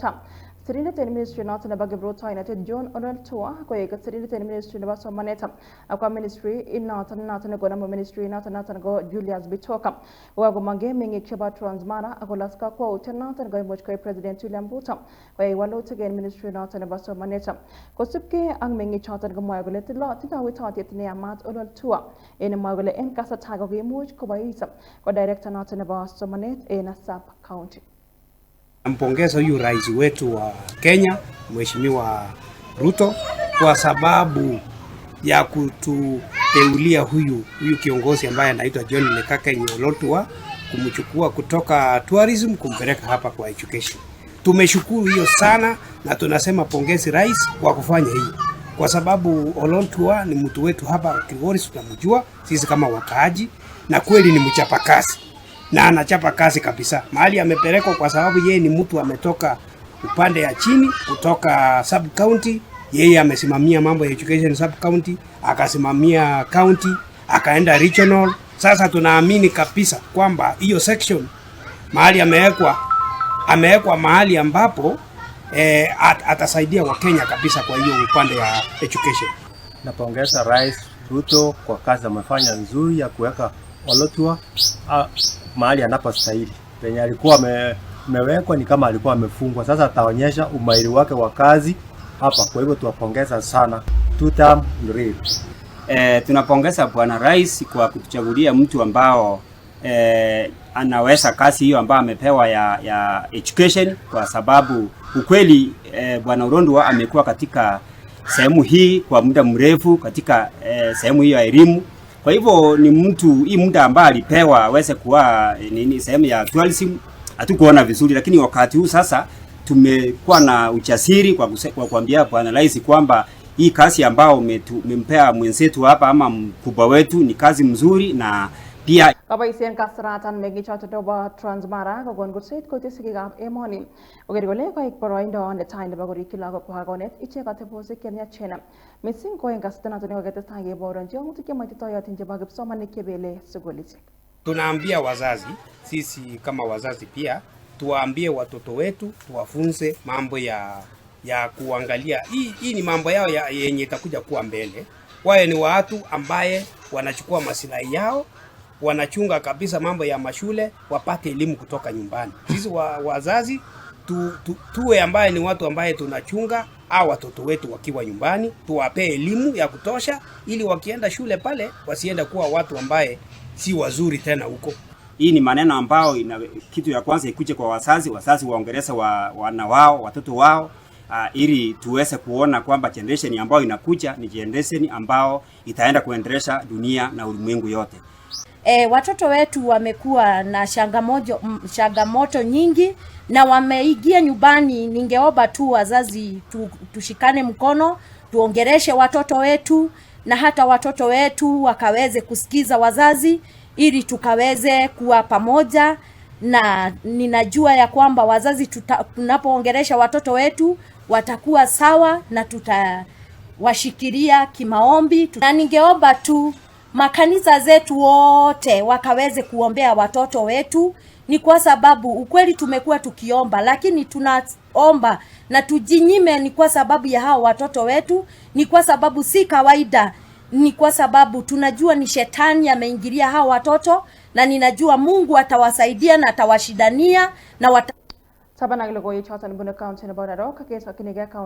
Tam. Sirine ten ministry not na bagibro United John Onal Tua ko ye sirine ten ministry na baso maneta akwa ministry in not na go na ministry not go Julius Bitoka wa go mange mingi chaba transmana akolaska ko tenant go moch ko President William Ruto ko ye walo again ministry not na baso maneta ko sipke ang mingi chatan go mo go let lo tita we thought it ne amat Onal Tua in mo go le en kasa tago ge moch ko baisa ko director not na baso manet in Sap County. Nampongeza huyu rais wetu wa Kenya, Mheshimiwa Ruto, kwa sababu ya kututeulia huyu kiongozi ambaye anaitwa John Lekaka Nyolotua, kumchukua kutoka tourism kumpeleka hapa kwa education. Tumeshukuru hiyo sana na tunasema pongezi rais kwa kufanya hiyo. Kwa sababu Olontua ni mtu wetu hapa Kilgoris, tunamjua sisi kama wakaaji, na kweli ni mchapakazi. Na anachapa kazi kabisa. Mahali amepelekwa kwa sababu yeye ni mtu ametoka upande ya chini kutoka sub county. Yeye amesimamia mambo ya education sub county, akasimamia county, akaenda regional. Sasa tunaamini kabisa kwamba hiyo section mahali amewekwa mahali ambapo atasaidia Wakenya kabisa kwa hiyo upande ya education. Napongeza Rais Ruto kwa kazi amefanya nzuri ya kuweka Olontua mahali anapostahili. Penye alikuwa amewekwa ni kama alikuwa amefungwa. Sasa ataonyesha umahiri wake wa kazi hapa. Kwa hivyo tuwapongeza sana. Tutam ndio. Tunapongeza Bwana Rais kwa kutuchagulia mtu ambao anaweza kazi hiyo ambayo amepewa ya education, kwa sababu ukweli Bwana Olontua amekuwa katika sehemu hii kwa muda mrefu katika sehemu hiyo ya elimu. Kwa hivyo ni mtu hii muda ambaye alipewa aweze kuwa sehemu ya tourism hatukuona vizuri, lakini wakati huu sasa tumekuwa na ujasiri kwa kuambia Bwana Rais kwamba hii kazi ambao umempea mwenzetu hapa ama mkubwa wetu ni kazi mzuri. Na pia kabaisian kasratan megi chato ba transmara ko gon gutset ko tisigi gap emoni ogerigole ko ik poroindo on the time ba gori kila ko hagonet iche ka te pose kenya chena missing ko enga stana to ne gete tange boron je mutu ke matito ya tinje ba gipso mane kebele sugoliti. Tunaambia wazazi, sisi kama wazazi pia tuwaambie watoto wetu, tuwafunze mambo ya kuangalia hii ni mambo yao yenye itakuja kuwa mbele. Wao ni watu ambaye wanachukua masilahi yao, wanachunga kabisa mambo ya mashule, wapate elimu kutoka nyumbani. Sisi wazazi tuwe ambaye ni watu ambaye tunachunga au watoto wetu wakiwa nyumbani, tuwape elimu ya kutosha ili wakienda shule pale wasienda kuwa watu ambaye si wazuri tena huko. Hii ni maneno ambao kitu ya kwanza ikuje kwa wazazi waongeleza wana wao, watoto wao, ili tuweze kuona kwamba generation ambayo inakuja ni generation ambao itaenda kuendelesha dunia na ulimwengu yote. Watoto wetu wamekuwa na changamoto nyingi na wameingia nyumbani. Ningeomba tu wazazi tushikane mkono, tuongeleshe watoto wetu na hata watoto wetu wakaweze kusikiza wazazi ili tukaweze kuwa pamoja. Na ninajua ya kwamba wazazi tunapoongelesha watoto wetu watakuwa sawa na tutawashikilia kimaombi. Na ningeomba tu makanisa zetu wote wakaweze kuombea watoto wetu, ni kwa sababu ukweli tumekuwa tukiomba, lakini tunaomba na tujinyime ni kwa sababu ya hao watoto wetu, ni kwa sababu si kawaida, ni kwa sababu tunajua ni shetani ameingilia hao watoto, na ninajua Mungu atawasaidia na atawashidania na sabana ile go yichatan buna county na bora roka kesa kinega